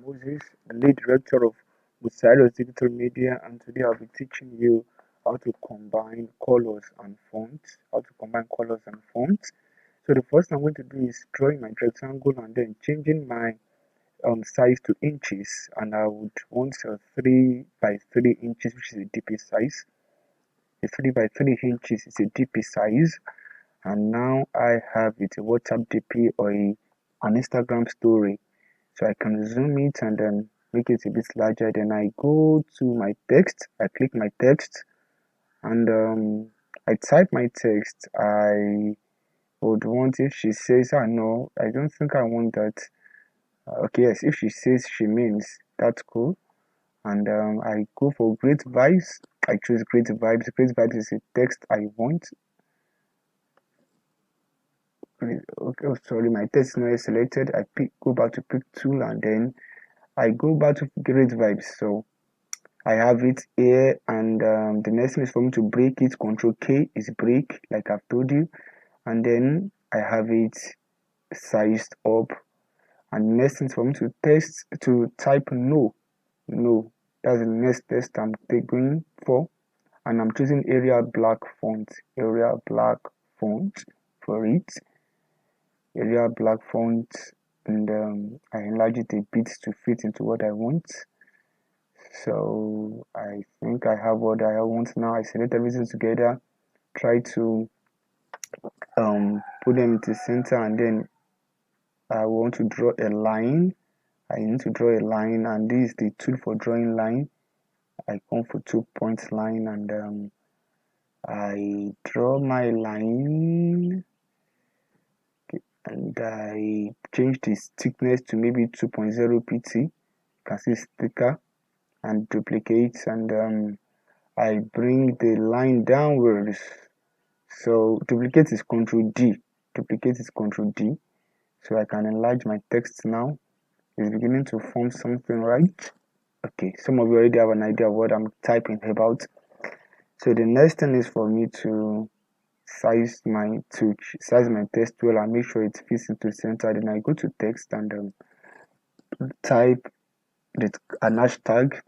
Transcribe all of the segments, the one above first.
Moses, the lead director of Musairos Digital Media, and today I'll be teaching you how to combine colors and fonts. So the first thing I'm going to do is drawing my rectangle and then changing my size to inches, and I would want a 3 by 3 inches, which is a DP size. A 3 by 3 inches is a DP size, and now I have it a WhatsApp DP or an Instagram story. So I can zoom it and then make it a bit larger. Then I go to my text, I click my text, and I type my text. I would want, if she says, no, I don't think I want that. Okay, yes, if she says she means, that's cool. And I go for great vibes. I choose great vibes. Great vibes is a text I want. Okay, oh, sorry, my text is not selected. I go back to pick tool, and then I go back to great vibes. So I have it here, and the next thing is for me to break it. Control K is break, like I've told you, and then I have it sized up. And the next thing is for me to type no. That's the next test I'm going for, and I'm choosing Area Black font for it. Area Black font, and I enlarge it a bit to fit into what I want. So I think I have what I want now. I select everything together, try to put them into center, and then I want to draw a line. I need to draw a line, and this is the tool for drawing line. I come for 2-point line, and I draw my line, and I change the thickness to maybe 2.0 pt. You can see it's thicker, and duplicate, and I bring the line downwards. So duplicate is Ctrl D. So I can enlarge my text now. It's beginning to form something, right? Okay, some of you already have an idea of what I'm typing about. So the next thing is for me to size my text well and make sure it fits into center. Then I go to text and type an hashtag.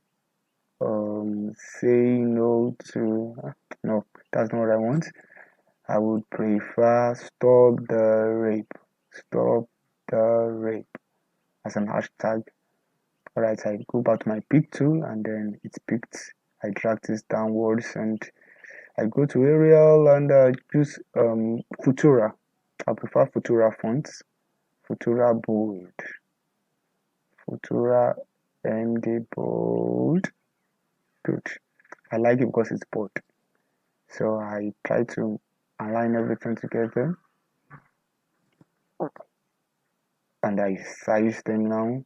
Say no to no, that's not what I want. I would prefer stop the rape as an hashtag. Alright, I go back to my pick tool, and then it's picked. I drag this downwards, and I go to Arial and choose Futura. I prefer Futura fonts. Futura bold. Futura MD bold. Good. I like it because it's bold. So I try to align everything together, and I size them now.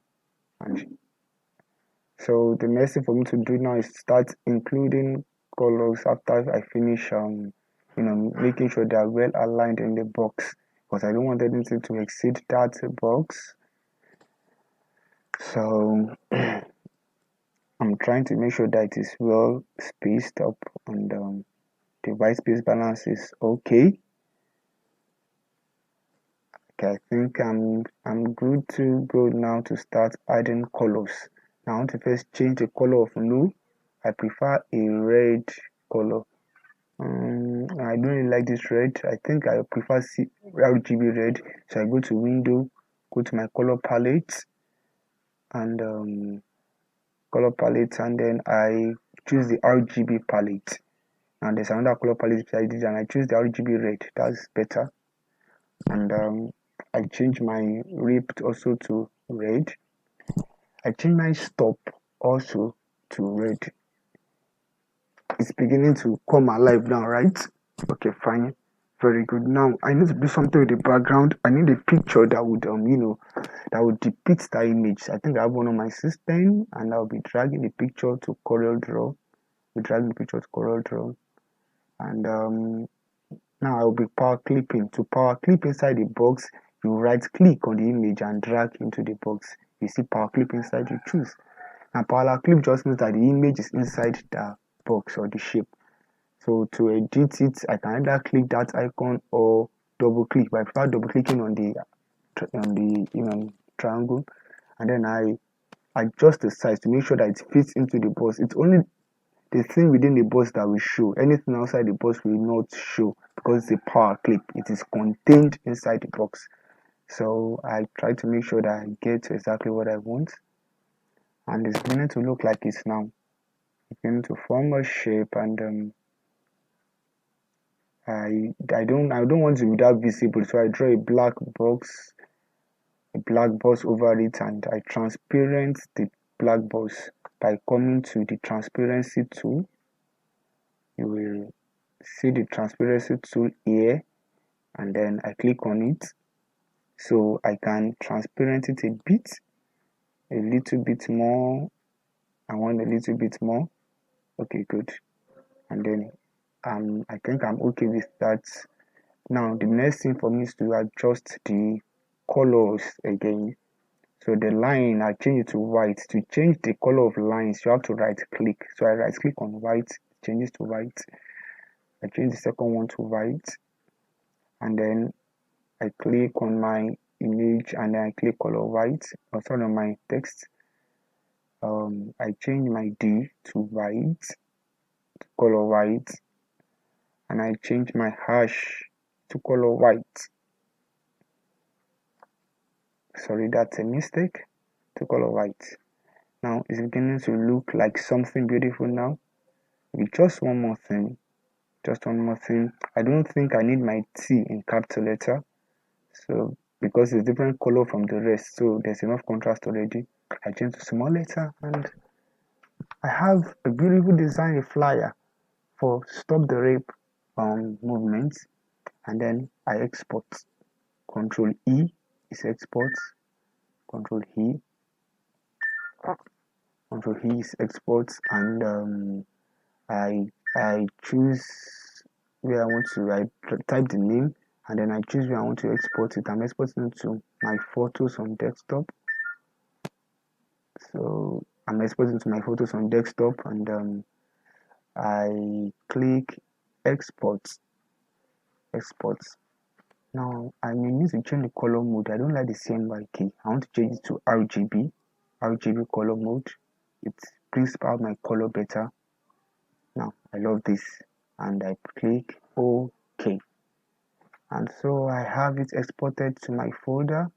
And so the next thing for me to do now is start including colors after I finish making sure they are well aligned in the box, because I don't want anything to exceed that box. So I'm trying to make sure that it is well spaced up, and the white space balance is okay. Okay, I think I'm good to go now to start adding colors. Now I want to first change the color of blue. I prefer a red color. I don't really like this red. I think I prefer RGB red. So I go to window, go to my color palette, and then I choose the RGB palette. And there's another color palette I did, and I choose the RGB red. That's better. And I change my rip also to red. I change my stop also to red. It's beginning to come alive now, right? Okay, fine. Very good. Now I need to do something with the background. I need a picture that would that would depict that image. I think I have one on my system, and I'll be dragging the picture to CorelDRAW. And now I'll be power clipping. To power clip inside the box, you right click on the image and drag into the box. You see power clip inside, you choose. Now power clip just means that the image is inside the box or the shape. So to edit it, I can either click that icon or double click. But I prefer double clicking on the triangle, and then I adjust the size to make sure that it fits into the box. It's only the thing within the box that will show. Anything outside the box will not show because it's a power clip. It is contained inside the box. So I try to make sure that I get exactly what I want, and it's beginning to look like it's now. It's beginning to form a shape, and I don't want to be that visible, so I draw a black box over it, and I transparent the black box by coming to the transparency tool. You will see the transparency tool here, and then I click on it so I can transparent it a little bit more. I want a little bit more. Okay, good. And then I think I'm okay with that. Now the next thing for me is to adjust the colors again. So the line, I change it to white. To change the color of lines, you have to right click. So I right click on white, changes to white. I change the second one to white, and then I click on my image, and then I click color white. Also on my text, I change my D to white, color white, and I change my hash to color white. Sorry, that's a mistake. To color white. Now it's beginning to look like something beautiful now. With just one more thing. I don't think I need my T in capital letter. So because it's different color from the rest, so there's enough contrast already. I change to small letter, and I have a beautiful design, a flyer for stop the rape movement, and then I export. Control E is export. Control E. Control E is export, and I choose where I want to. I type the name, and then I choose where I want to export it. I'm exporting it to my photos on desktop. So I'm exporting to my photos on desktop, and I click export. Now I may need to change the color mode. I don't like the CMY key. I want to change it to RGB color mode. It brings out my color better. Now I love this, and I click OK, and so I have it exported to my folder.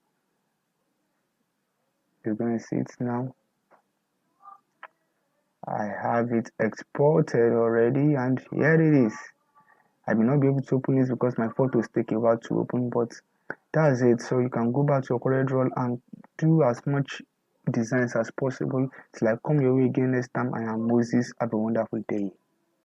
You're gonna see it now. I have it exported already, and here it is. I may not be able to open this because my photos take a while to open, but that's it. So you can go back to your CorelDRAW and do as much designs as possible till I come your way again next time. I am Moses. Have a wonderful day.